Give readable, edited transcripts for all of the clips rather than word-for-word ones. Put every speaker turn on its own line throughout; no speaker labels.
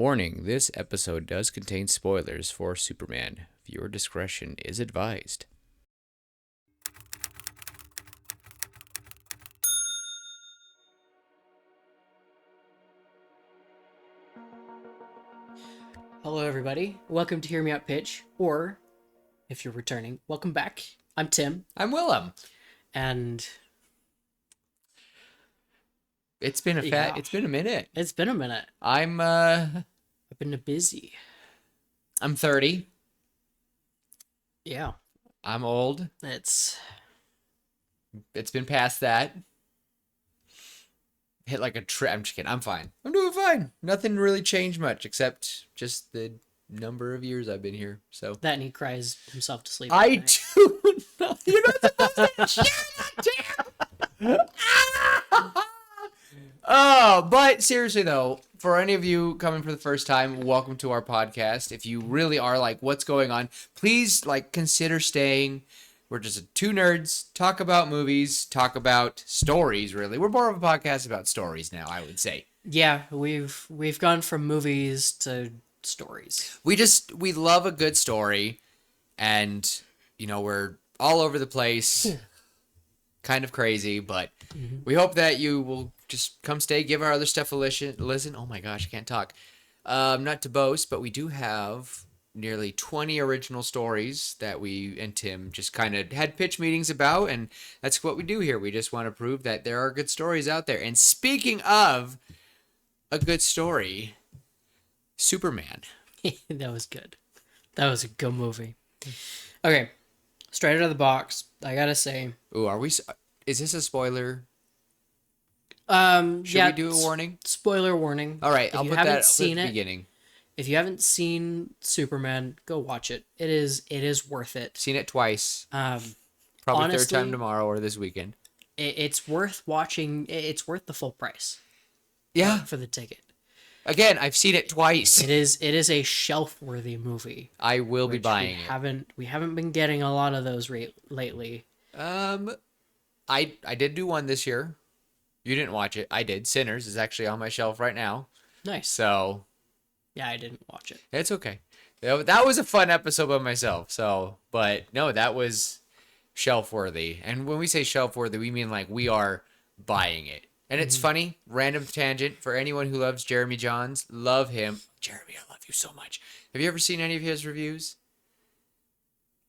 Warning, this episode does contain spoilers for Superman. Viewer discretion is advised.
Hello, everybody. Welcome to Hear Me Out Pitch, or if you're returning, welcome back. I'm Tim,
I'm Willem.
and
It's been a
Yeah.
minute.
it's been a minute.
I'm
I've been busy.
I'm 30.
Yeah,
I'm old.
it's
It's been past that. Hit like a trip. I'm just kidding. I'm fine. I'm doing fine. Nothing really changed much except just the number of years I've been here. So
that, and he cries himself to sleep. at
I
night.
do not. You're not supposed to share that, Tim. Oh, but seriously though, for any of you coming for the first time, welcome to our podcast. If you really are like, what's going on? Please consider staying. We're just two nerds, talk about movies, talk about stories, really. We're more of a podcast about stories now, I would say.
Yeah, we've gone from movies to stories.
We love a good story, and we're all over the place, kind of crazy, but we hope that you will just come stay, give our other stuff a listen. Oh my gosh, I can't talk. Not to boast, but we do have nearly 20 original stories that we and Tim just kind of had pitch meetings about, and that's what we do here. We just want to prove that there are good stories out there. And speaking of a good story, Superman.
That was good. That was a good movie. Okay, straight out of the box, I gotta say.
Ooh, is this a spoiler? Should
Yeah,
we do a warning?
Spoiler warning.
All right,
If
I'll
you
put
haven't
that up at
seen
the
it,
beginning.
if you haven't seen Superman, go watch it. It is worth it.
Seen it twice.
Um,
Probably
honestly,
third time tomorrow or this weekend.
it's worth watching. It's worth the full price
Yeah.
for the ticket.
Again, I've seen it twice.
It is a shelf worthy movie.
I will be
which
buying
we haven't been getting a lot of those lately.
it. I did do one this year. You didn't watch it. I did. Sinners is actually on my shelf right now.
Nice.
So
Yeah, I didn't watch it.
it's okay. That was a fun episode by myself. So, but no, that was shelf worthy. And when we say shelf worthy, we mean we are buying it. And it's funny, random tangent for anyone who loves Jeremy Johns. Love him. Jeremy, I love you so much. Have you ever seen any of his reviews?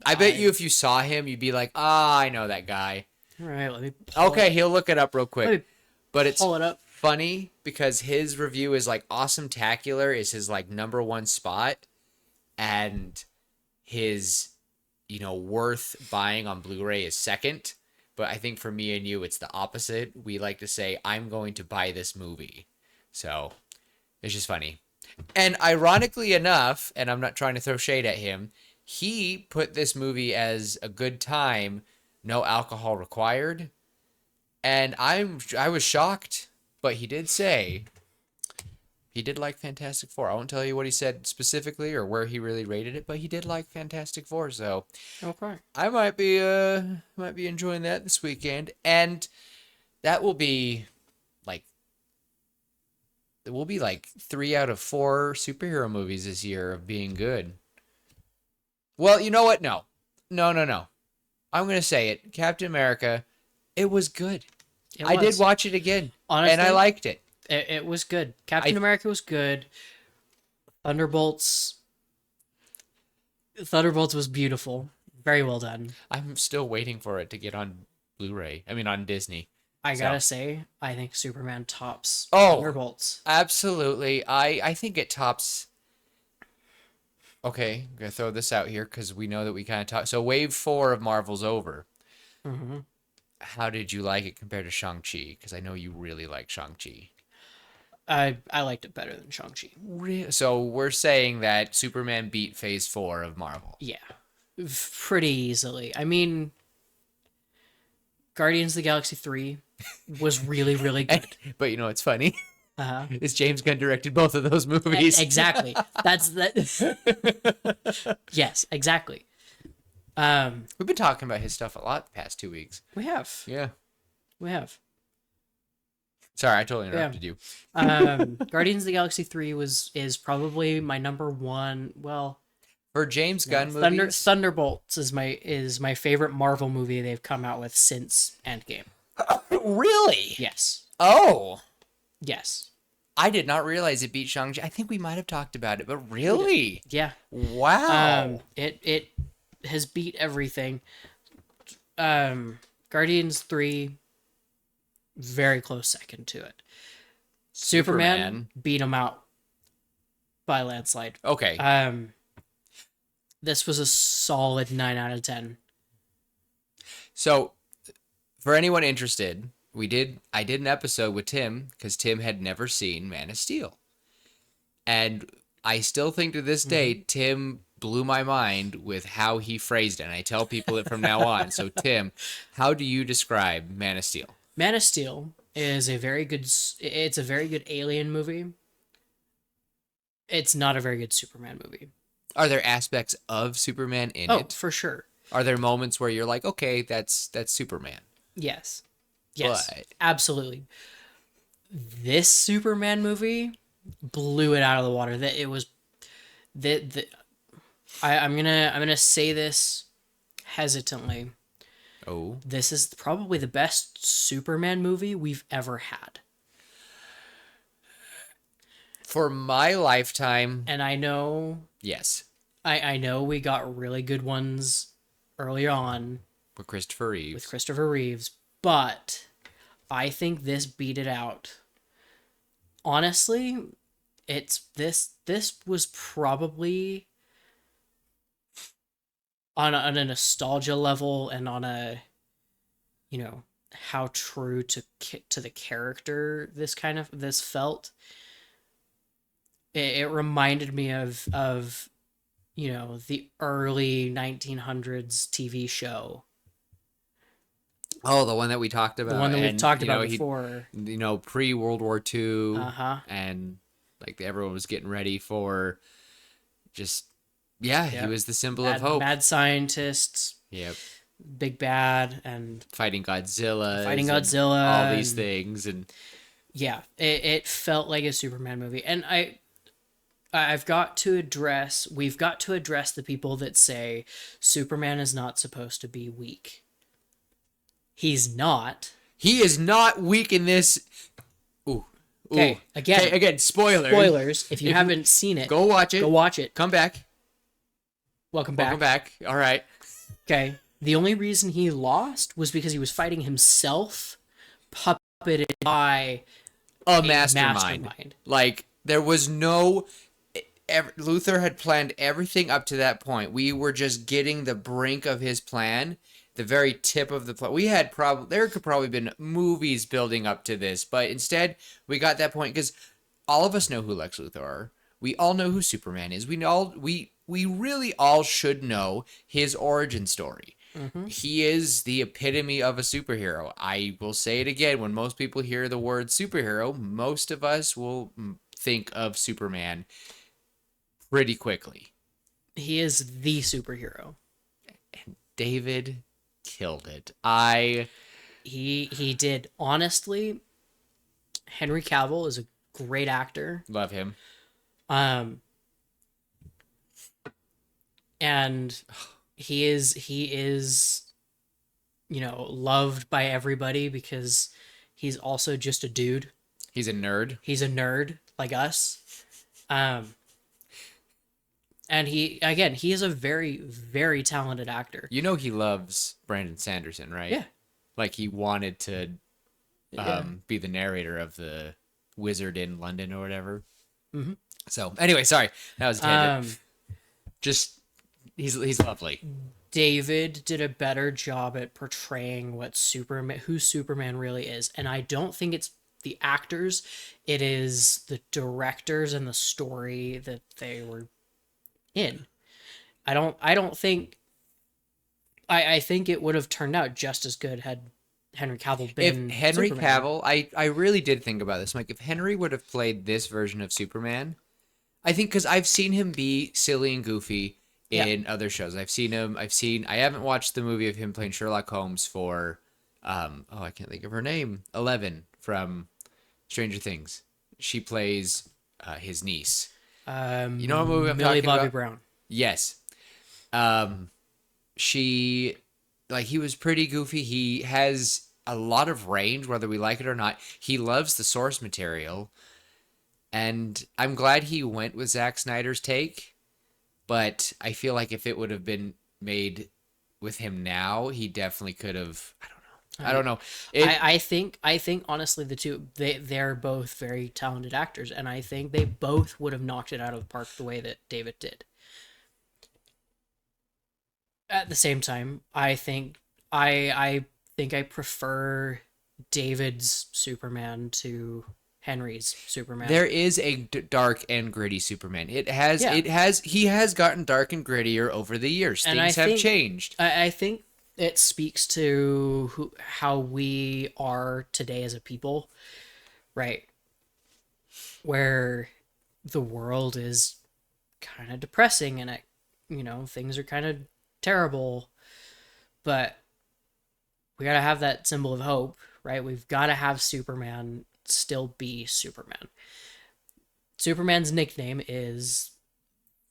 I bet you if you saw him, you'd be like, I know that guy.
All right, let me.
Okay, he'll look it up real quick.
Let me
But it's
pull it up.
funny because his review is Awesome-tacular is his number one spot, and his worth buying on Blu-ray is second. But I think for me and you, it's the opposite. We like to say, I'm going to buy this movie. So it's just funny. And ironically enough, and I'm not trying to throw shade at him, he put this movie as a good time, no alcohol required. And I was shocked, but he did say he did like Fantastic Four. I won't tell you what he said specifically or where he really rated it, but he did like Fantastic Four. So
Okay.
I might be enjoying that this weekend, and that will be it will be 3 out of 4 superhero movies this year of being good. Well, you know what? No. I'm gonna say it. Captain America, it was good. I did watch it again,
Honestly,
and I liked it.
It was good. Captain America was good. Thunderbolts was beautiful. Very well done.
I'm still waiting for it to get on Blu-ray. I mean, on Disney.
I gotta say, I think Superman tops
Oh.
Thunderbolts.
Absolutely. I think it tops. Okay, I'm going to throw this out here because we know that we kind of talk. So Wave 4 of Marvel's over.
Mm-hmm.
How did you like it compared to Shang-Chi? Because I know you really like Shang-Chi.
I liked it better than Shang-Chi.
So we're saying that Superman beat Phase 4 of Marvel.
Yeah. Pretty easily. I mean, Guardians of the Galaxy 3 was really, really good.
But you know what's funny?
Uh-huh.
Is James Gunn directed both of those movies.
Exactly. That's that. Yes, exactly.
We've been talking about his stuff a lot the past 2 weeks.
We have.
Yeah.
We have.
Sorry, I totally interrupted you.
Guardians of the Galaxy 3 is probably my number one. Well,
For James
no,
Gunn movies,
Thunderbolts is my favorite Marvel movie they've come out with since Endgame.
really?
Yes.
Oh,
Yes.
I did not realize it beat Shang-Chi. I think we might have talked about it, but really?
Yeah.
Wow.
It has beat everything. Guardians 3, very close second to it. Superman beat him out by a landslide.
Okay.
This was a solid 9 out of 10.
So, for anyone interested, I did an episode with Tim because Tim had never seen Man of Steel. And I still think to this day, Tim blew my mind with how he phrased it. And I tell people it from now on. So, Tim, how do you describe Man of Steel?
Man of Steel is it's a very good alien movie. It's not a very good Superman movie.
Are there aspects of Superman in
Oh,
it?
for sure.
Are there moments where you're like, okay, that's Superman?
Yes. Yes.
But
Absolutely. This Superman movie blew it out of the water. That it was I'm gonna say this hesitantly.
oh,
This is probably the best Superman movie we've ever had.
for my lifetime,
And I know
yes,
I know we got really good ones early on
with Christopher Reeves.
with Christopher Reeves, but I think this beat it out. Honestly, this was probably on a nostalgia level and on a, how true to the character this felt. It reminded me of the early 1900s TV show.
Oh, the one that we talked about.
The one that we've
and,
talked
you know,
about before.
Pre World War II,
Uh-huh.
and like everyone was getting ready for just, yeah, he
Yep.
was the symbol of hope.
Mad scientists,
Yep,
big bad, and
fighting Godzilla,
Godzilla,
all these
and-
things, and
yeah, it felt like a Superman movie. And we've got to address the people that say Superman is not supposed to be weak. He's not.
he is not weak in this. Ooh.
Okay,
again, spoilers.
Spoilers. If you
If you-
haven't seen it,
Go watch it.
go watch it.
Come back.
Welcome back.
Welcome back. All right.
Okay. The only reason he lost was because he was fighting himself, puppeted by
A
mastermind.
mastermind. Like there was no. Luther had planned everything up to that point. We were just getting the brink of his plan, the very tip of the plan. We had there could probably been movies building up to this, but instead we got that point because all of us know who Lex Luthor are. We all know who Superman is. We really all should know his origin story. He is the epitome of a superhero. I will say it again. When most people hear the word superhero, most of us will think of Superman pretty quickly.
He is the superhero.
David killed it.
He did. Honestly, Henry Cavill is a great actor.
Love him.
And he is loved by everybody because he's also just a dude.
He's a nerd.
He's a nerd like us. And he is a very, very talented actor.
You know he loves Brandon Sanderson, right?
Yeah.
Like he wanted to be the narrator of the Wizard in London or whatever.
Mm-hmm.
So anyway, sorry. That was a tangent. Just he's lovely.
David did a better job at portraying who Superman really is. And I don't think it's the actors, it is the directors and the story that they were in. I think it would have turned out just as good had Henry Cavill been
If Henry
Superman.
Cavill, I really did think about this. Like if Henry would have played this version of Superman, I think because I've seen him be silly and goofy in other shows. I haven't watched the movie of him playing Sherlock Holmes for I can't think of her name. 11 from Stranger Things. She plays his niece.
You
know what movie I'm
Millie
talking
Bobby
about?
Brown.
Yes. Um, she like he was pretty goofy. He has a lot of range, whether we like it or not. He loves the source material, and I'm glad he went with Zack Snyder's take. But I feel like if it would have been made with him now, he definitely could have. I don't know. I don't know. It
I think honestly the two they're both very talented actors, and I think they both would have knocked it out of the park the way that David did. At the same time, I think I prefer David's Superman to Henry's Superman.
There is a dark and gritty Superman.
Yeah.
He has gotten dark and grittier over the years.
And
Things have changed.
I think it speaks to how we are today as a people, right? Where the world is kind of depressing and things are kind of terrible, but we got to have that symbol of hope, right? We've got to have Superman still be Superman. Superman's nickname is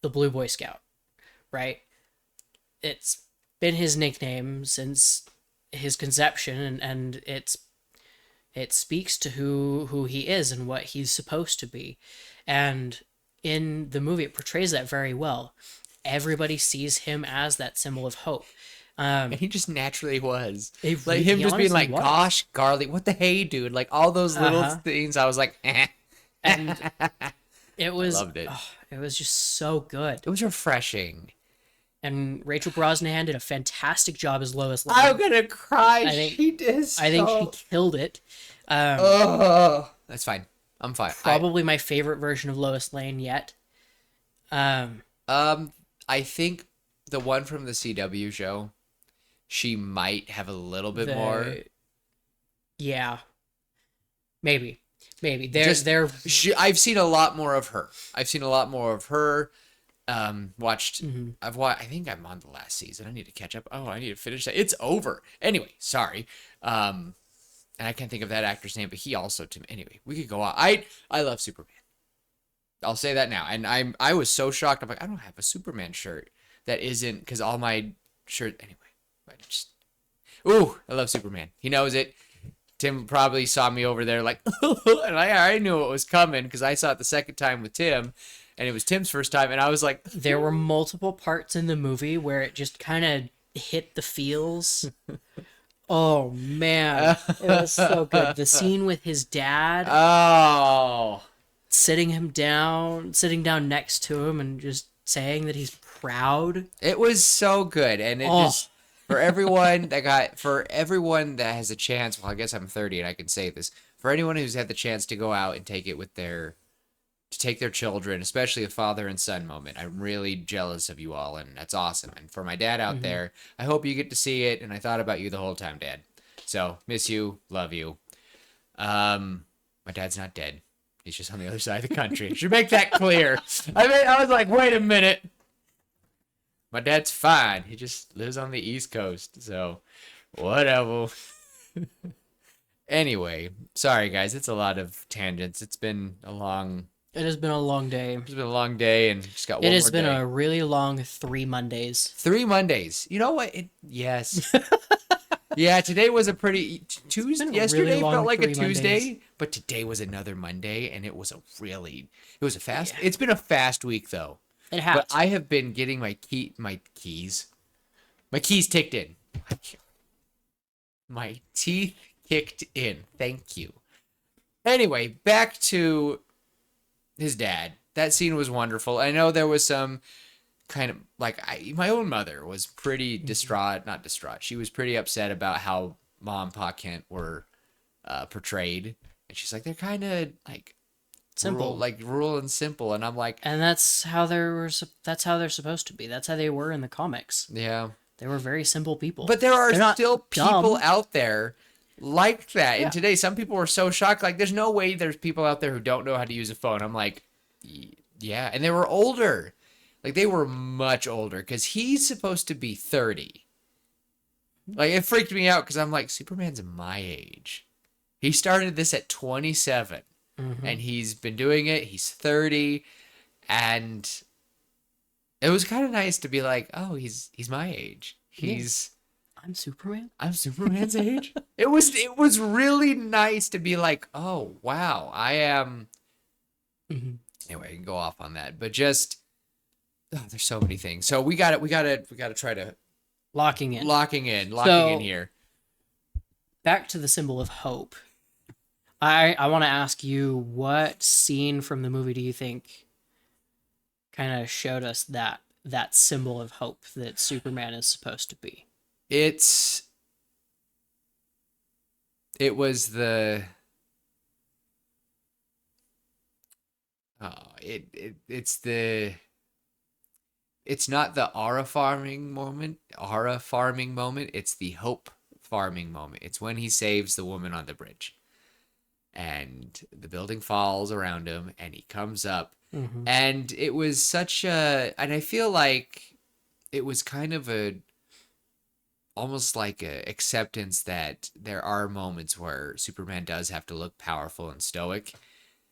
the Blue Boy Scout, right? It's been his nickname since his conception, and it speaks to who he is and what he's supposed to be. And in the movie, it portrays that very well. Everybody sees him as that symbol of hope.
And he just naturally was.
It
Like
re-
him
he
just being like,
honestly was.
gosh, Garly, what the hey, dude? Like all those little things, I was like,
And it was
loved it.
it was just so good.
It was refreshing.
And Rachel Brosnahan did a fantastic job as Lois Lane.
I'm gonna cry.
I think-
She did.
I think she killed it.
Oh, that's fine. I'm fine.
Probably my favorite version of Lois Lane yet.
I think the one from the CW show, she might have a little bit more.
Yeah. Maybe.
Just-
They're
I've seen a lot more of her. Watched.
Mhm.
I think I'm on the last season. I need to catch up. Oh, I need to finish that. It's over. Anyway, sorry. And I can't think of that actor's name, but he also to me. Anyway, we could go on. I love Superman. I'll say that now. And I was so shocked. I'm like, I don't have a Superman shirt that isn't because all my shirt anyway. But just I love Superman. He knows it. Tim probably saw me over there like, and I already knew it was coming because I saw it the second time with Tim, and it was Tim's first time, and I was like,
there were multiple parts in the movie where it just kind of hit the feels. Oh man, it was so good. The scene with his dad
oh,
sitting down next to him and just saying that he's proud.
it was so good, and it just for everyone that has a chance. Well, I guess I'm 30 and I can say this. For anyone who's had the chance to go out and take their children, especially a father and son moment. I'm really jealous of you all, and that's awesome. And for my dad out there, I hope you get to see it. And I thought about you the whole time, Dad. So miss you, love you. My dad's not dead. He's just on the other side of the country. Should make that clear. I was like, wait a minute. My dad's fine. He just lives on the East Coast. So whatever. Anyway, sorry guys. It's a lot of tangents. It's been a long day, and just got one
It
more
has been
day.
a really long 3 Mondays.
3 Mondays. You know what? Yes. Yeah, today was a pretty Tuesday.
been a
Yesterday
really long
felt like a
3
Tuesday,
Mondays.
but today was another Monday, and it was a fast. Yeah. It's been a fast week though.
It has.
But I have been getting my keys ticked in. My teeth kicked in. Thank you. Anyway, back to his dad. That scene was wonderful. I know there was some kind of like my own mother was pretty not distraught. She was pretty upset about how Mom and Pa Kent were portrayed, and she's like, they're kind of like
simple,
rural and simple, and I'm like,
and that's how they're supposed to be. That's how they were in the comics.
yeah.
They were very simple people.
But there are
They're not
still people
dumb.
out there like that.
Yeah.
And today, some people were so shocked. Like, there's no way there's people out there who don't know how to use a phone. I'm like, yeah. And they were older. Like, they were much older because he's supposed to be 30. Like, it freaked me out because I'm like, Superman's my age. He started this at 27 and he's been doing it. He's 30 and it was kind of nice to be like, "Oh, he's my age. He's
I'm Superman.
I'm Superman's age." It was really nice to be like, "Oh, wow. I am." Anyway, I can go off on that. But just there's so many things. So we got to try to
Locking in.
locking in
So-
here.
Back to the symbol of hope. I want to ask you, what scene from the movie do you think kind of showed us that symbol of hope that Superman is supposed to be?
It was the it's not the aura farming moment, it's the hope farming moment. It's when he saves the woman on the bridge and the building falls around him and he comes up. And it was and I feel like it was kind of almost like a acceptance that there are moments where Superman does have to look powerful and stoic.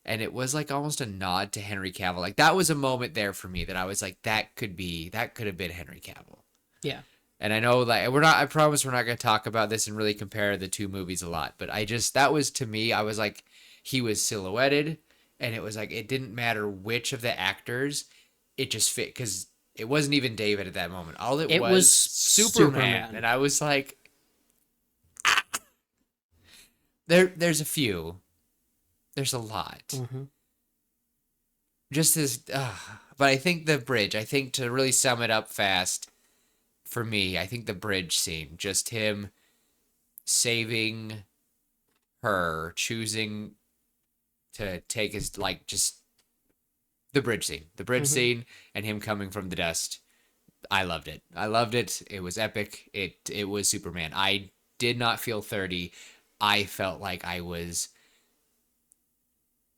And it was like almost a nod to Henry Cavill. Like that was a moment there for me that I was like, that could have been Henry Cavill.
Yeah.
And I know like I promise we're not going to talk about this and really compare the two movies a lot, but that was to me, I was like, he was silhouetted and it was like, it didn't matter which of the actors, it just fit because it wasn't even David at that moment. All it was Superman. And I was like, there's a few. There's a lot. Just as, but I think the bridge, I think to really sum it up fast, for me, I think the bridge scene, just him saving her, choosing to take his, like, just the bridge scene, and him coming from the dust. I loved it. It was epic. It was Superman. I did not feel 30. I felt like I was,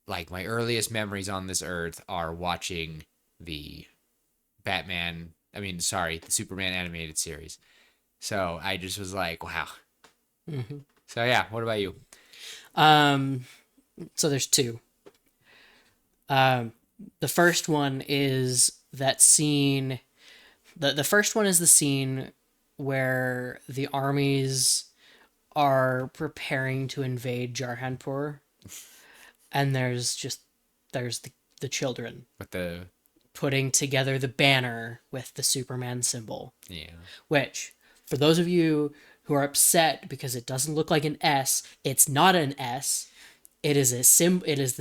like, my earliest memories on this earth are watching the the Superman animated series. So I just was like, wow. So yeah, what about you?
So there's two. The first one is that scene. The first one is the scene where the armies are preparing to invade Jarhanpur, and there's the children
With the
putting together the banner with the Superman symbol.
yeah.
Which, for those of you who are upset because it doesn't look like an S, it's not an S. It is the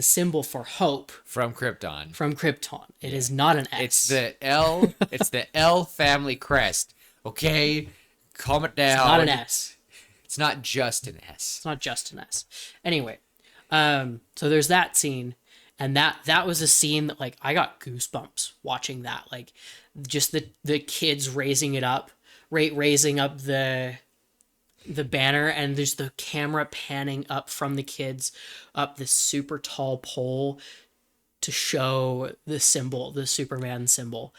symbol for hope
From Krypton.
from Krypton. It is not an S.
It's the L. It's the L family crest. Okay, calm it down.
It's not an S.
It's not just an S.
It's not just an S. Anyway, so there's that scene, and that was a scene that, like, I got goosebumps watching that. Like, just the kids raising up the banner, and there's the camera panning up from the kids up this super tall pole to show the symbol, the Superman symbol,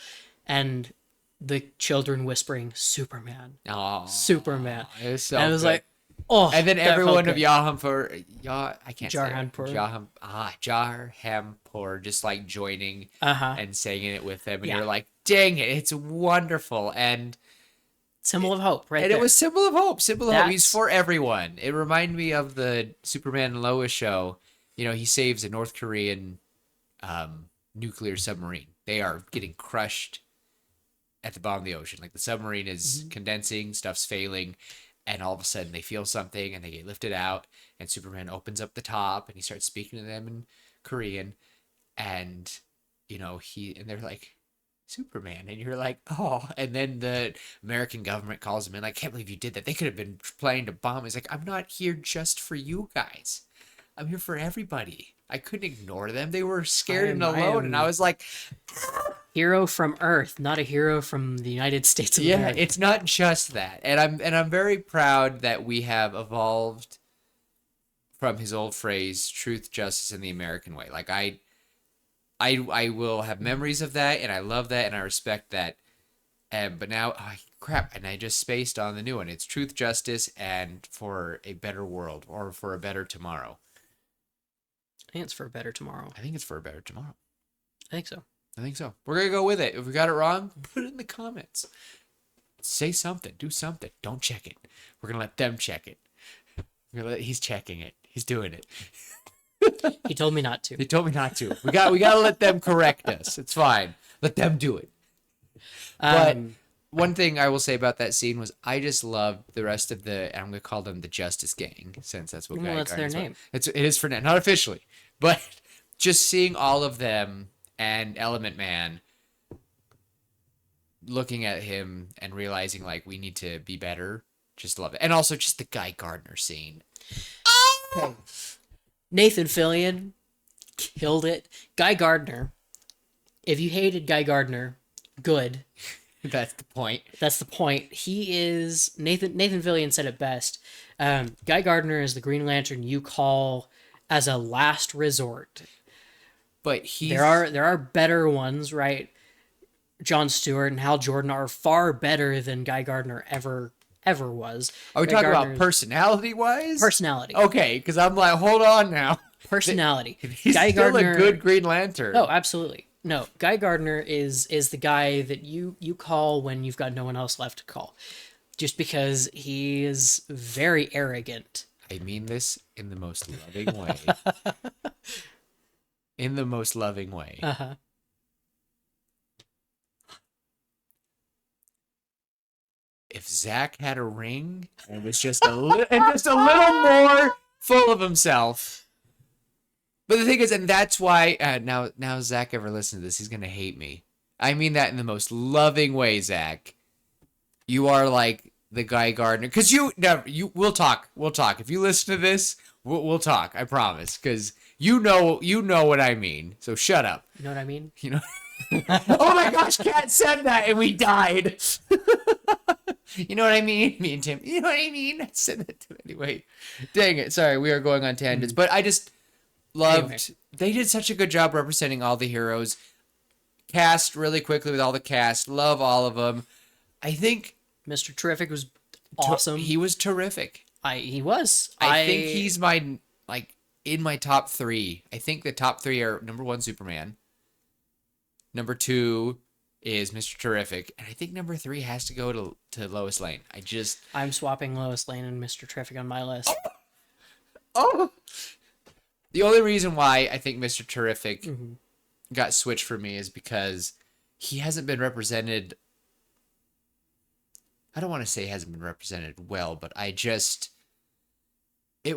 and the children whispering Superman,
Oh,
Superman.
it was so
And I was
good.
like, oh,
And then
that felt
everyone of
good.
I can't say it.
Jarhanpur.
Jarhanpur, just like joining
Uh-huh.
and singing it with them, and
Yeah.
you're like, dang it, it's wonderful. And
Symbol of hope, right
and
there.
it was symbol of hope. Symbol of hope. He's
That's-
for everyone. It reminded me of the Superman and Lois show. You know, he saves a North Korean nuclear submarine. They are getting crushed at the bottom of the ocean. Like the submarine is condensing, stuff's failing, and all of a sudden they feel something and they get lifted out. And Superman opens up the top and he starts speaking to them in Korean. And they're like, Superman, and you're like, oh. And then the American government calls him in, like, I can't believe you did that. They could have been planning to bomb. He's like, I'm not here just for you guys. I'm here for everybody. I couldn't ignore them. They were scared and
I
alone.
am-
And I was like,
Hero from Earth, not a hero from the United States of
yeah,
America.
it's not just that. And I'm very proud that we have evolved from his old phrase, truth, justice, and the American way. Like I will have memories of that, and I love that, and I respect that. And but now, oh, crap, and I just spaced on the new one. It's Truth, Justice, and For a Better World, or For a Better Tomorrow.
I think it's For a Better Tomorrow.
I think it's For a Better Tomorrow.
I think so.
I think so. We're gonna go with it. If we got it wrong, put it in the comments. Say something. Do something. Don't check it. We're gonna let them check it. He's checking it. He's doing it.
He told me not to.
They told me not to. We gotta let them correct us. It's fine. Let them do it. But one thing I will say about that scene was I just loved the rest of the. I'm gonna call them the Justice Gang, since that's what.
Well, that's their name.
It is for now, not officially, but just seeing all of them and Element Man looking at him and realizing like we need to be better. Just love it, and also just the Guy Gardner scene.
Oh! Nathan Fillion killed it. Guy Gardner. If you hated Guy Gardner, good.
That's the point.
That's the point. He is Nathan Fillion said it best. Guy Gardner is the Green Lantern you call as a last resort.
But
there are better ones, right? Jon Stewart and Hal Jordan are far better than Guy Gardner ever was.
Are we talking about personality-wise?
Personality.
Okay, because I'm like, hold on now.
Personality.
He's
Guy
still
Gardner,
a good Green Lantern.
Oh, absolutely. No, Guy Gardner is the guy that you call when you've got no one else left to call. Just because he is very arrogant.
I mean this in the most loving way. In the most loving way.
Uh-huh.
If Zach had a ring and was just a little more full of himself. But the thing is, and that's why now Zach ever listens to this, he's gonna hate me. I mean that in the most loving way, Zach. You are like the Guy Gardner, because we'll talk. If you listen to this, we'll talk. I promise, because you know what I mean. So shut up.
You know what I mean?
You know. Oh my gosh, Kat said that and we died. You know what I mean? Me and Tim. You know what I mean? I said that to him anyway. Dang it. Sorry, we are going on tangents. But I just loved they did such a good job representing all the heroes. Cast really quickly with all the cast. Love all of them. I think
Mr. Terrific was awesome.
He was terrific.
He was.
I think he's in my top 3. I think the top 3 are number 1, Superman. Number 2 is Mr. Terrific, and I think number 3 has to go to Lois Lane. I'm
swapping Lois Lane and Mr. Terrific on my list.
Oh! The only reason why I think Mr. Terrific got switched for me is because he hasn't been represented. I don't want to say he hasn't been represented well, but it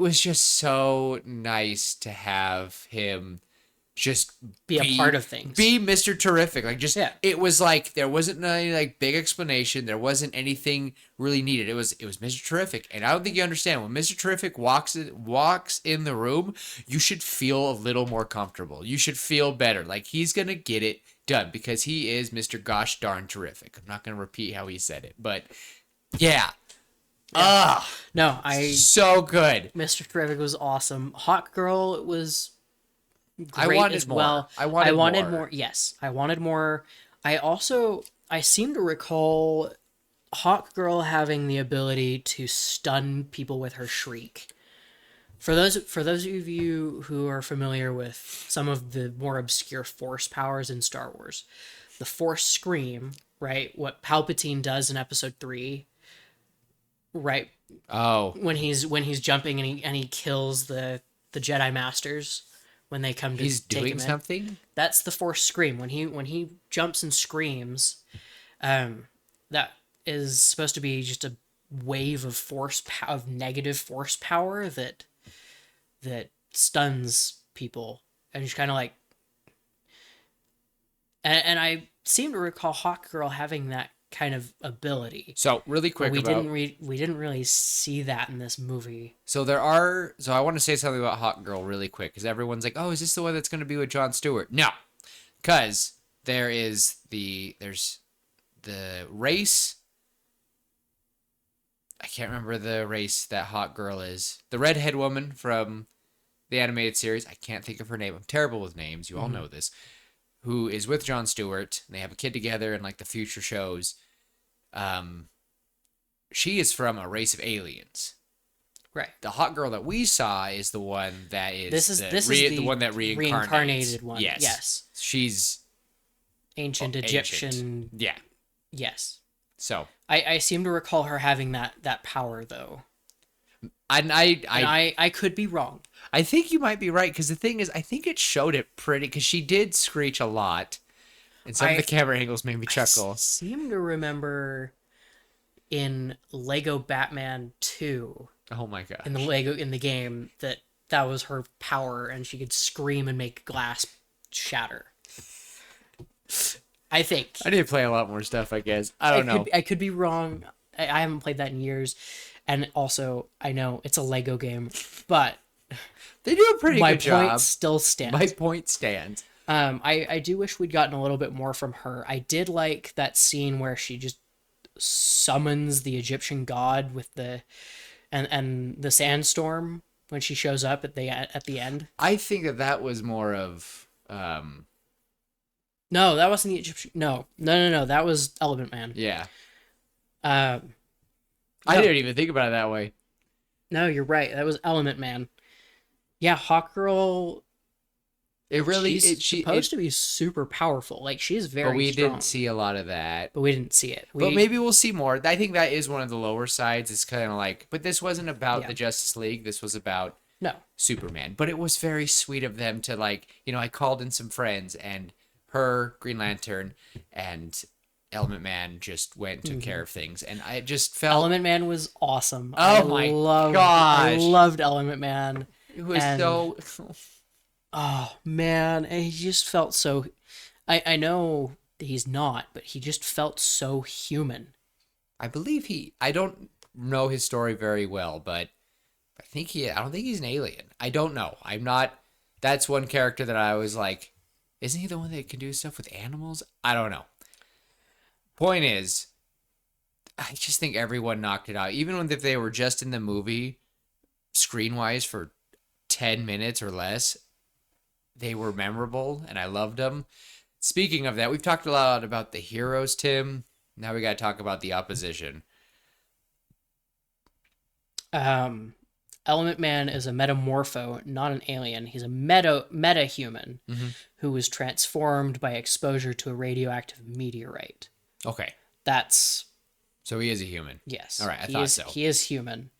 was just so nice to have him just
be a part of things.
Be Mr. Terrific. It was like there wasn't any big explanation. There wasn't anything really needed. It was Mr. Terrific. And I don't think you understand when Mr. Terrific walks in the room, you should feel a little more comfortable. You should feel better. Like he's going to get it done because he is Mr. Gosh darn terrific. I'm not going to repeat how he said it, but yeah. So good.
Mr. Terrific was awesome. Hawk Girl was great.
I wanted
as
more.
well.
I wanted
more. Yes, I wanted more. I seem to recall Hawk Girl having the ability to stun people with her shriek. For those of you who are familiar with some of the more obscure Force powers in Star Wars, the Force Scream, right? What Palpatine does in Episode 3, right?
Oh,
when he's jumping and he kills the Jedi Masters when they come to
he's
take
doing
him
something.
In. That's the Force Scream. When he jumps and screams, that is supposed to be just a wave of negative force power that stuns people, and just kind of like. And I seem to recall Hawk Girl having that kind of ability.
So really quick,
we didn't really see that in this movie.
So I want to say something about Hawk Girl really quick because everyone's like, oh, is this the one that's going to be with Jon Stewart? No, because there's the race. I can't remember the race that Hawk Girl is. The redhead woman from the animated series. I can't think of her name. I'm terrible with names. You all know this. Who is with Jon Stewart. And they have a kid together in like the future shows. um, she is from a race of aliens.
Right.
The hot girl that we saw is the one that is
This is
the one that reincarnates.
reincarnated one.
Yes.
Yes.
She's
Ancient
ancient.
Egyptian.
Yeah.
Yes.
So
I seem to recall her having that power though.
and
And I could be wrong.
I think you might be right because the thing is I think it showed it pretty because she did screech a lot, and some of the camera angles made me chuckle.
Seem to remember in Lego Batman 2
Oh my god!
in the game that was her power and she could scream and make glass shatter. I think.
I need to play a lot more stuff. I guess I don't know.
I could be wrong. I haven't played that in years, and also I know it's a Lego game, but
They do a pretty
my
good
point
job.
still stands.
My point stands.
I do wish we'd gotten a little bit more from her. I did like that scene where she just summons the Egyptian god with the and the sandstorm when she shows up at the end.
I think that was more of
No, that wasn't the Egyptian. No. That was Element Man.
yeah.
Um,
I
No.
didn't even think about it that way.
no, you're right. That was Element Man. Yeah, Hawkgirl.
It really
She's supposed to be super powerful. Like she's very
but we
strong.
didn't see a lot of that.
But we didn't see it.
But maybe we'll see more. I think that is one of the lower sides. It's kind of like, but this wasn't about
Yeah.
the Justice League. This was about
no.
Superman. But it was very sweet of them to like, I called in some friends and her, Green Lantern, and Element Man just went and took care of things. And I just felt
Element Man was awesome.
Oh my
I
gosh.
loved Element Man.
it was
and-
so
Oh man, and he just felt so. I know he's not, but he just felt so human.
I believe I don't know his story very well, but I don't think he's an alien. I don't know. I'm not, that's one character that I was like, isn't he the one that can do stuff with animals? I don't know. Point is, I just think everyone knocked it out. Even if they were just in the movie, screen-wise for 10 minutes or less, they were memorable, and I loved them. Speaking of that, we've talked a lot about the heroes, Tim. Now we got to talk about the opposition.
Element Man is a metamorpho, not an alien. He's a meta human who was transformed by exposure to a radioactive meteorite.
Okay,
That's
so he is a human.
yes.
All right, I
he
thought
is,
so.
He is human.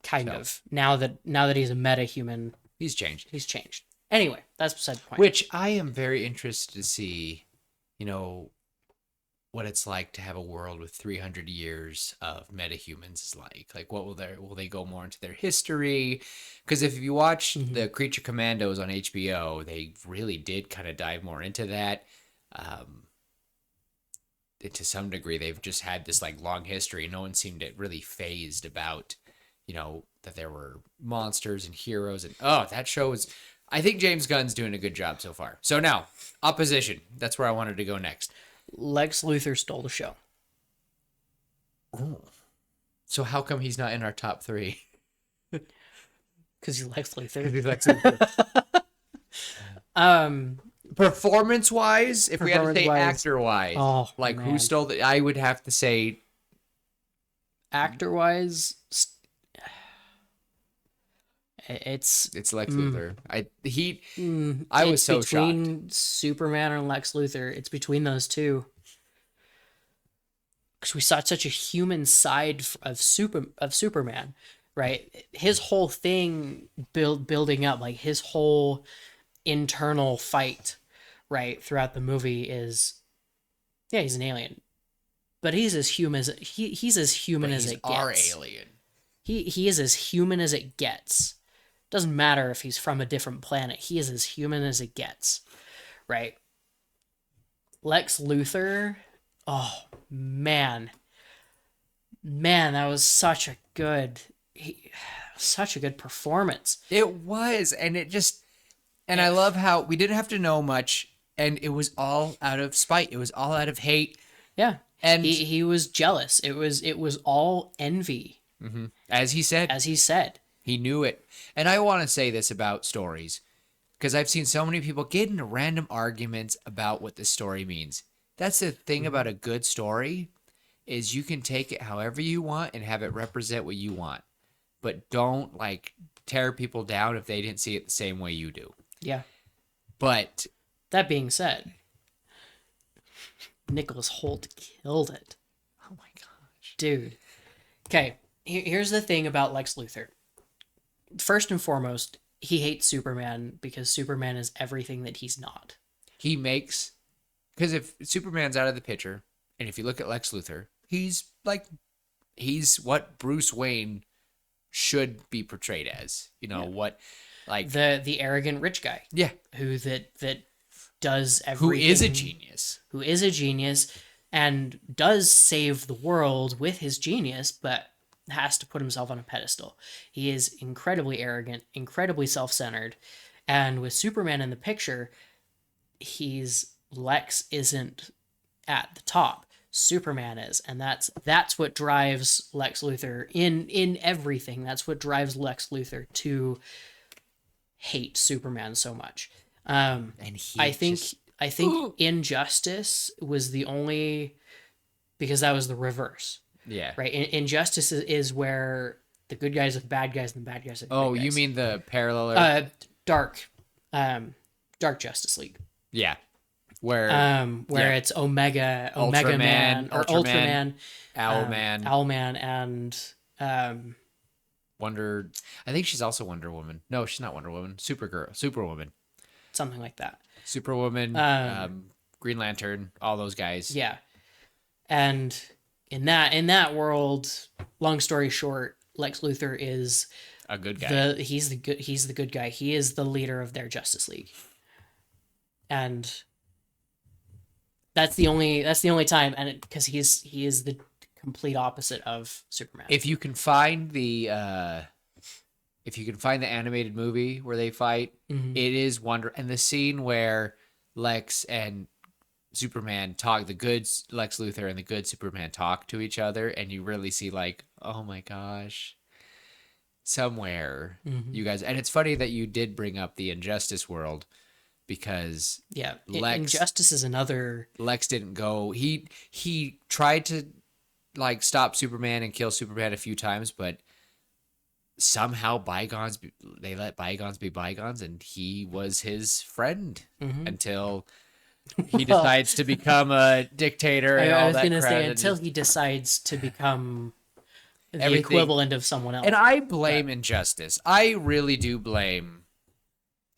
Kind
So.
of. Now that he's a meta human,
He's changed.
he's changed. Anyway, that's beside the point.
Which I am very interested to see, what it's like to have a world with 300 years of metahumans is like. Like, what will they go more into their history? Because if you watch the Creature Commandos on HBO, they really did kind of dive more into that. To some degree, they've just had this like long history. No one seemed to really phased about, that there were monsters and heroes. And that show is. I think James Gunn's doing a good job so far. So now, opposition. That's where I wanted to go next.
Lex Luthor stole the show.
So how come he's not in our top 3?
Because he's Lex Luthor.
He's like performance-wise, if we had to say
Performance-wise.
actor-wise,
Oh,
like who
man.
stole the? I would have to say
Actor wise, it's
it's Lex Luthor. I
I
was so
between Superman and Lex Luthor. It's between those two. Because we saw such a human side of Superman, right? His whole thing building up, like his whole internal fight, right, throughout the movie is, yeah, he's an alien, but he's as human as he's as human as it gets.
our alien.
He is as human as it gets. Doesn't matter if he's from a different planet. He is as human as it gets, right? Lex Luthor, oh man, that was such a good performance.
It was, and it just, and I love how we didn't have to know much, and it was all out of spite. It was all out of hate,
Yeah,
and
he was jealous. It was all envy,
as he said,
as he said.
he knew it. And I want to say this about stories, because I've seen so many people get into random arguments about what this story means. That's the thing about a good story is you can take it however you want and have it represent what you want. But don't like tear people down if they didn't see it the same way you do.
Yeah.
But
That being said, Nicholas Holt killed it.
oh my gosh.
Dude. Okay, here's the thing about Lex Luthor. First and foremost, he hates Superman because Superman is everything that he's not.
He makes because if Superman's out of the picture, and if you look at Lex Luthor, he's what Bruce Wayne should be portrayed as. You know, what like
The arrogant rich guy
yeah,
who that does
who
everything.
is a genius.
Who is a genius and does save the world with his genius, but has to put himself on a pedestal. He is incredibly arrogant, incredibly self-centered, and with Superman in the picture, Lex isn't at the top. Superman is, and that's what drives Lex Luthor in everything. That's what drives Lex Luthor to hate Superman so much.
And he
I think
just-
Injustice was the only, because that was the reverse,
yeah.
right? Injustice is where the good guys are the bad guys and the bad guys are the
Oh,
good
you
guys.
mean the parallel?
Dark Justice League,
yeah. Where
where
yeah.
it's Omega
Ultraman,
Man or
Ultraman,
Ultraman,
Owlman,
Owlman, and
Wonder. I think she's also Wonder Woman. No, she's not Wonder Woman. Superwoman,
something like that.
Superwoman, Green Lantern, all those guys.
Yeah, and in that world, long story short, Lex Luthor is
A good guy.
he's the good guy. He is the leader of their Justice League, and that's the only time, and because he is the complete opposite of Superman.
If you can find the animated movie where they fight, it is wonder. And the scene where Lex and Superman talk, the good Lex Luthor and the good Superman talk to each other, and you really see like, oh my gosh, somewhere you guys. And it's funny that you did bring up the Injustice world because
yeah,
Lex-
Injustice is another.
Lex didn't go. He tried to like stop Superman and kill Superman a few times, but somehow they let bygones be bygones, and he was his friend until he decides to become a dictator. And
I
all
was
that
gonna
crap.
say
And-
until he decides to become the
Everything-
equivalent of someone else.
And I blame Injustice. I really do blame,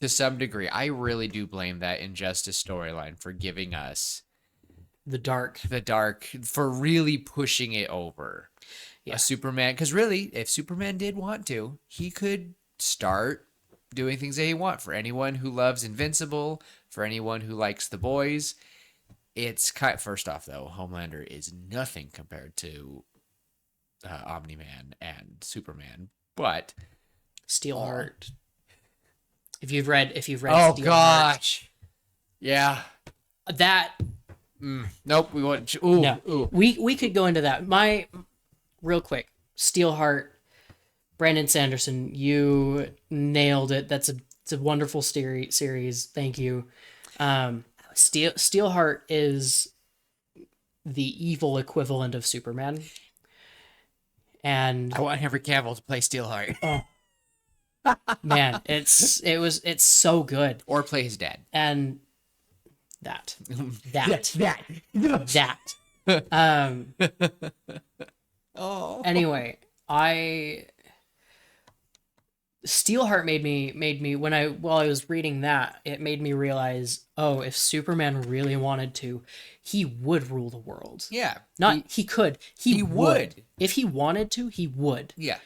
to some degree, I really do blame that Injustice storyline for giving us
the dark.
for really pushing it over.
Yeah.
A Superman, because really, if Superman did want to, he could start doing things that he wants. For anyone who loves Invincible, for anyone who likes The Boys, it's first off though, Homelander is nothing compared to Omni-Man and Superman, but
Steelheart. If you've read
oh
Steelheart,
gosh, yeah.
that
Nope, we want. Ooh,
no,
ooh.
we could go into that. Real quick, Steelheart, Brandon Sanderson, you nailed it. It's a wonderful series. Thank you. Steelheart is the evil equivalent of Superman, and
I want Henry Cavill to play Steelheart
man, it's so good.
or play his dad.
And that.
Oh,
Anyway, Steelheart made me while I was reading that, it made me realize, oh, if Superman really wanted to, he would rule the world.
yeah.
He could. He would.
would.
If he wanted to, he would.
Yeah.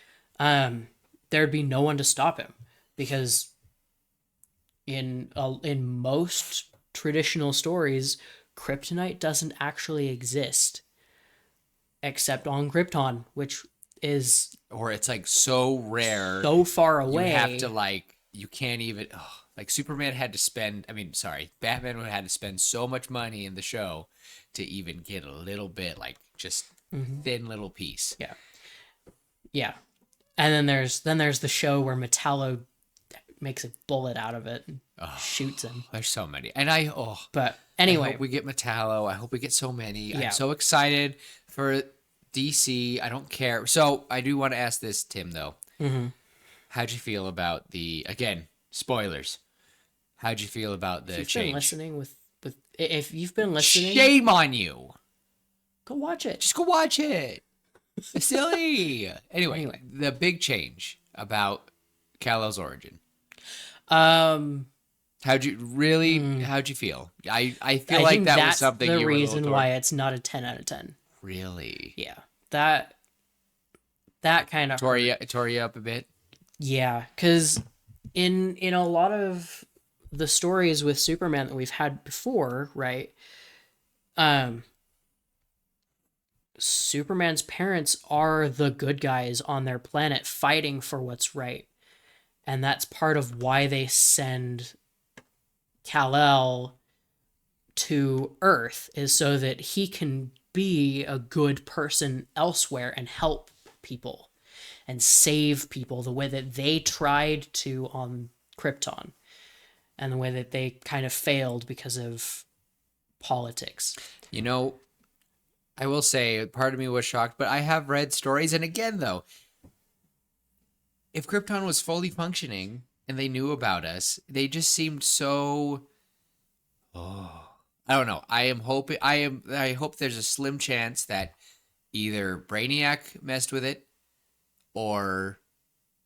There'd be no one to stop him because in most traditional stories, kryptonite doesn't actually exist except on Krypton, which is
Or it's like so rare.
so far
you
away.
have to like, you can't even, like Superman had to spend, Batman had to spend so much money in the show to even get a little bit, like just thin little piece.
Yeah. And then there's the show where makes a bullet out of it and shoots him.
There's so many. And
But
I
anyway,
hope we get Metallo. I hope we get so many.
Yeah.
I'm so excited for DC. I don't care. So I do want to ask this, Tim, though. How'd you feel about again, spoilers. How'd you feel about the
if you've
change?
been listening if you've been listening,
Shame on you.
go watch it.
Just go watch it. It's silly. Anyway,
Anyway.
the big change about Kal-El's origin.
Um,
How'd you feel? I feel
I
like
think
that was
that's
something
the
you were a
reason
little
why it's not a 10 out of 10.
really
Yeah, that kind of
tore you up a bit.
Yeah, because in a lot of the stories with Superman that we've had before, right? Superman's parents are the good guys on their planet fighting for what's right. And that's part of why they send Kal-El to Earth, is so that he can be a good person elsewhere and help people and save people the way that they tried to on Krypton and the way that they kind of failed because of politics.
You know, I will say part of me was shocked, but I have read stories, and again though, if Krypton was fully functioning and they knew about us, they just seemed so I don't know. I hope there's a slim chance that either Brainiac messed with it or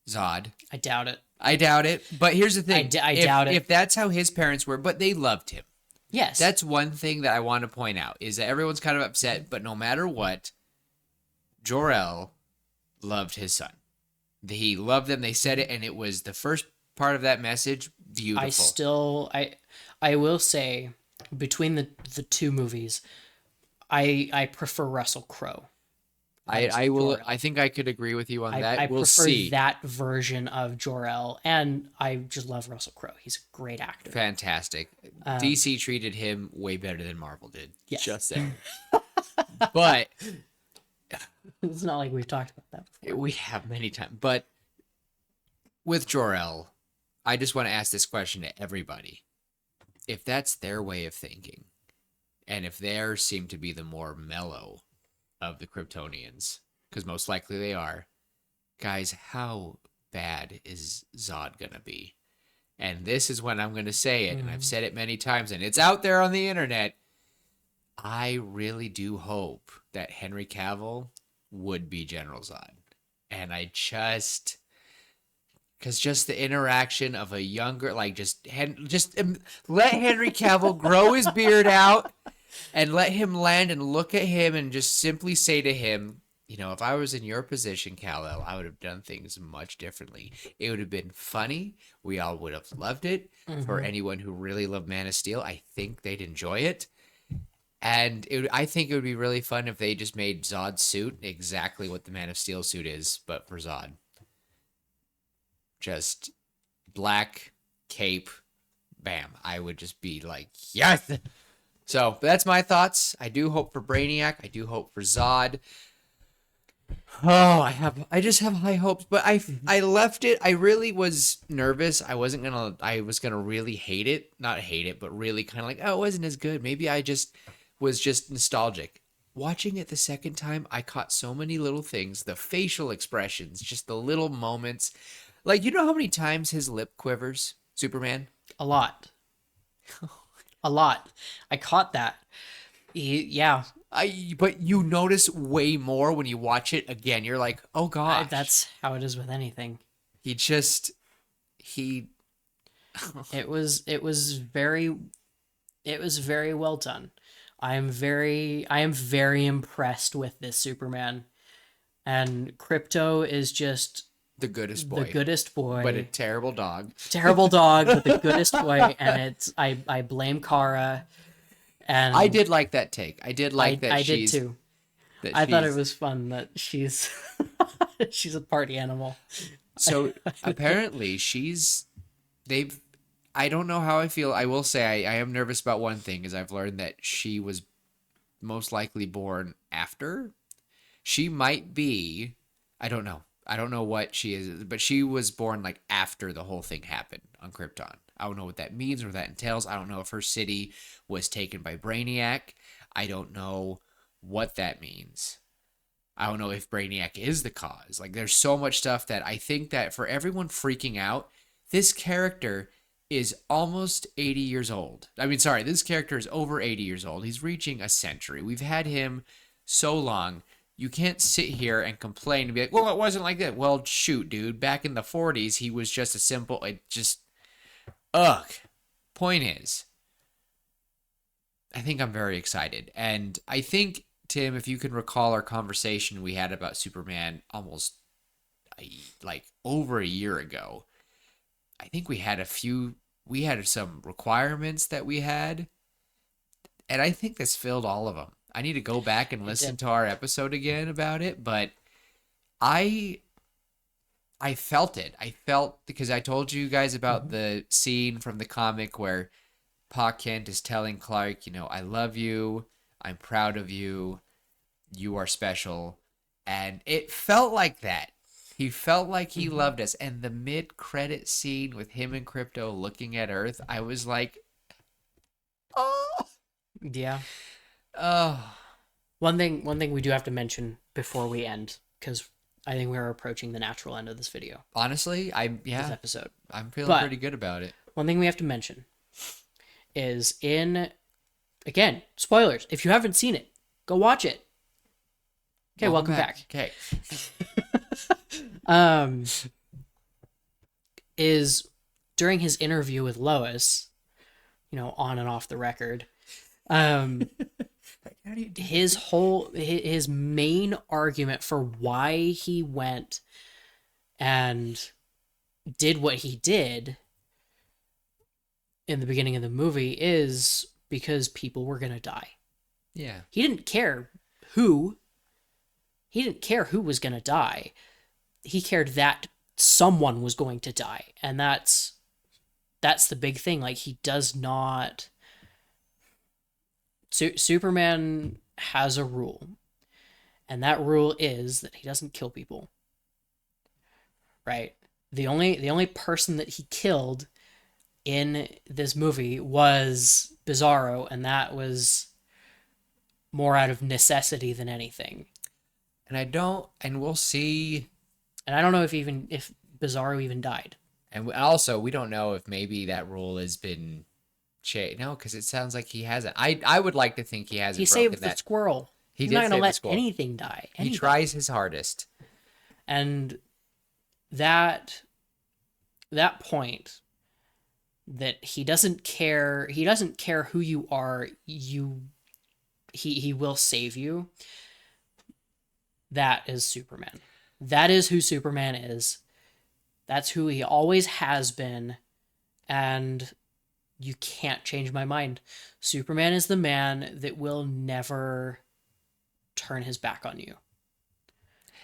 Zod.
I doubt it.
I doubt it. But here's the thing.
I doubt it.
If that's how his parents were, but they loved him.
Yes.
That's one thing that I want to point out, is that everyone's kind of upset, but no matter what, Jor-El loved his son. He loved them. They said it, and it was the first part of that message. Beautiful.
I will say, between the two movies, I prefer Russell Crowe.
I will. I think I could agree with you on that.
I
We'll
prefer
see.
that version of Jor-El, and I just love Russell Crowe. He's a great actor.
Fantastic. DC treated him way better than Marvel did.
Yes.
Just saying. But
It's not like we've talked about that before.
we have many times. But with Jor-El, I just want to ask this question to everybody. If that's their way of thinking, and if theirs seem to be the more mellow of the Kryptonians, because most likely they are, guys, how bad is Zod gonna be? And this is when I'm gonna say it, and I've said it many times, and it's out there on the internet. I really do hope that Henry Cavill would be General Zod. And I just... Because just the interaction of a younger... let Henry Cavill grow his beard out and let him land and look at him and just simply say to him, you know, if I was in your position, Kal-El, I would have done things much differently. It would have been funny. We all would have loved it. For anyone who really loved Man of Steel, I think they'd enjoy it. And I think it would be really fun if they just made Zod's suit exactly what the Man of Steel suit is, but for Zod. Just black cape, bam. I would just be like, yes! So that's my thoughts. I do hope for Brainiac. I do hope for Zod. Oh, I just have high hopes, but I left it. I really was nervous. I was gonna really hate it. Not hate it, but really kind of like, oh, it wasn't as good. Maybe I was just nostalgic. Watching it the second time, I caught so many little things, the facial expressions, just the little moments. Like, you know how many times his lip quivers, Superman?
A lot. A lot. I caught that. Yeah.
But you notice way more when you watch it again. You're like, oh gosh.
That's how it is with anything.
He
It was very well done. I am very impressed with this Superman. And Krypto is just
the goodest boy.
The goodest boy.
But a terrible dog.
Terrible dog, but the goodest boy. And I blame Kara. And
I did like that take. I did like that.
I did too. I thought it was fun that she's she's a party animal.
So apparently I don't know how I feel. I will say I am nervous about one thing, is I've learned that she was most likely born after. She might be, I don't know. I don't know what she is, but she was born like after the whole thing happened on Krypton. I don't know what that means or what that entails. I don't know if her city was taken by Brainiac. I don't know what that means. I don't know if Brainiac is the cause. Like, there's so much stuff that I think that for everyone freaking out, this character is almost 80 years old. I mean, sorry, this character is over 80 years old. He's reaching a century. We've had him so long. You can't sit here and complain and be like, well, it wasn't like that. Well, shoot, dude. Back in the 40s, he was just a simple, ugh. Point is, I think I'm very excited. And I think, Tim, if you can recall our conversation we had about Superman almost like over a year ago, I think we had some requirements that we had, and I think this filled all of them. I need to go back and listen to our episode again about it, but I felt it. I felt, because I told you guys about the scene from the comic where Pa Kent is telling Clark, I love you, I'm proud of you, you are special, and it felt like that. He felt like he loved us. And the mid-credit scene with him and Krypto looking at Earth, I was like, oh.
Yeah.
Oh.
One thing we do have to mention before we end, because I think we're approaching the natural end of this video.
Honestly,
this episode.
I'm feeling pretty good about it.
One thing we have to mention is again, spoilers. If you haven't seen it, go watch it. Okay, welcome back.
Okay.
Is during his interview with Lois, on and off the record, his main argument for why he went and did what he did in the beginning of the movie is because people were going to die.
Yeah.
He didn't care who was going to die. He cared that someone was going to die. And that's the big thing. Like, he does not... Superman has a rule. And that rule is that he doesn't kill people. Right? The only person that he killed in this movie was Bizarro, and that was more out of necessity than anything.
And we'll see.
And I don't know if Bizarro even died.
And also, we don't know if maybe that rule has been changed. No, because it sounds like he hasn't. I would like to think he hasn't.
He saved the squirrel. He's not going to let anything die.
He tries his hardest.
And that point that he doesn't care who you are, he will save you. That is Superman. That is who Superman is. That's who he always has been. And you can't change my mind. Superman is the man that will never turn his back on you.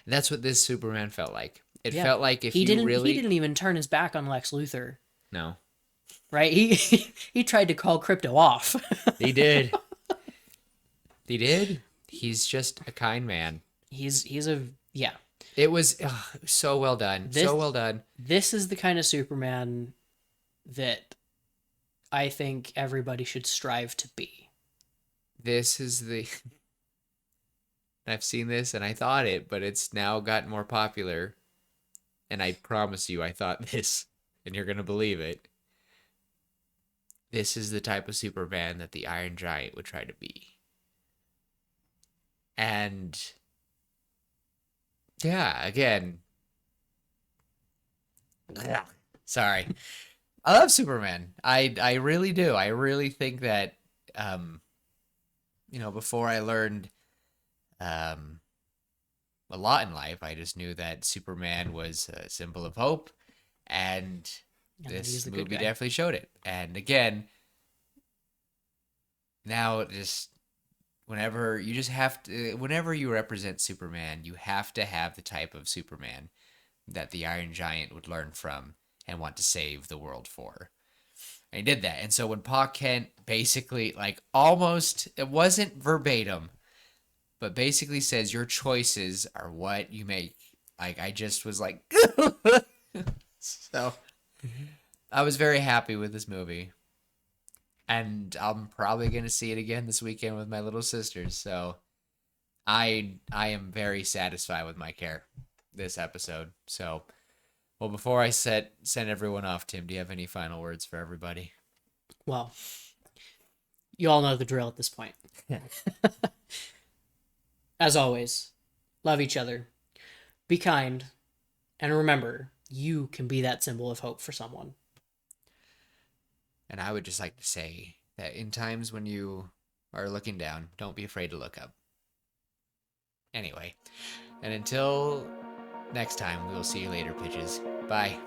That's what this Superman felt like. It felt like if he
didn't even turn his back on Lex Luthor.
No.
Right? He tried to call Krypto off.
He did. He did. He's just a kind man. It was so well done. So well done.
This is the kind of Superman that I think everybody should strive to be.
This is I've seen this and I thought it, but it's now gotten more popular. And I promise you, I thought this, and you're going to believe it. This is the type of Superman that the Iron Giant would try to be. And yeah, again, sorry. I love Superman. I really do. I really think that, before I learned a lot in life, I just knew that Superman was a symbol of hope, and this movie definitely showed it. And again, now just whenever you represent Superman, you have to have the type of Superman that the Iron Giant would learn from and want to save the world for. And he did that. And so when Pa Kent basically, almost, it wasn't verbatim, but basically says your choices are what you make Like I just was like, so I was very happy with this movie, and I'm probably gonna see it again this weekend with my little sisters. So I am very satisfied with my care this episode. So, well, before I send everyone off, Tim, do you have any final words for everybody?
Well, you all know the drill at this point. As always, love each other, be kind, and remember, you can be that symbol of hope for someone.
And I would just like to say that in times when you are looking down, don't be afraid to look up. Anyway, and until next time, we will see you later, pitches. Bye.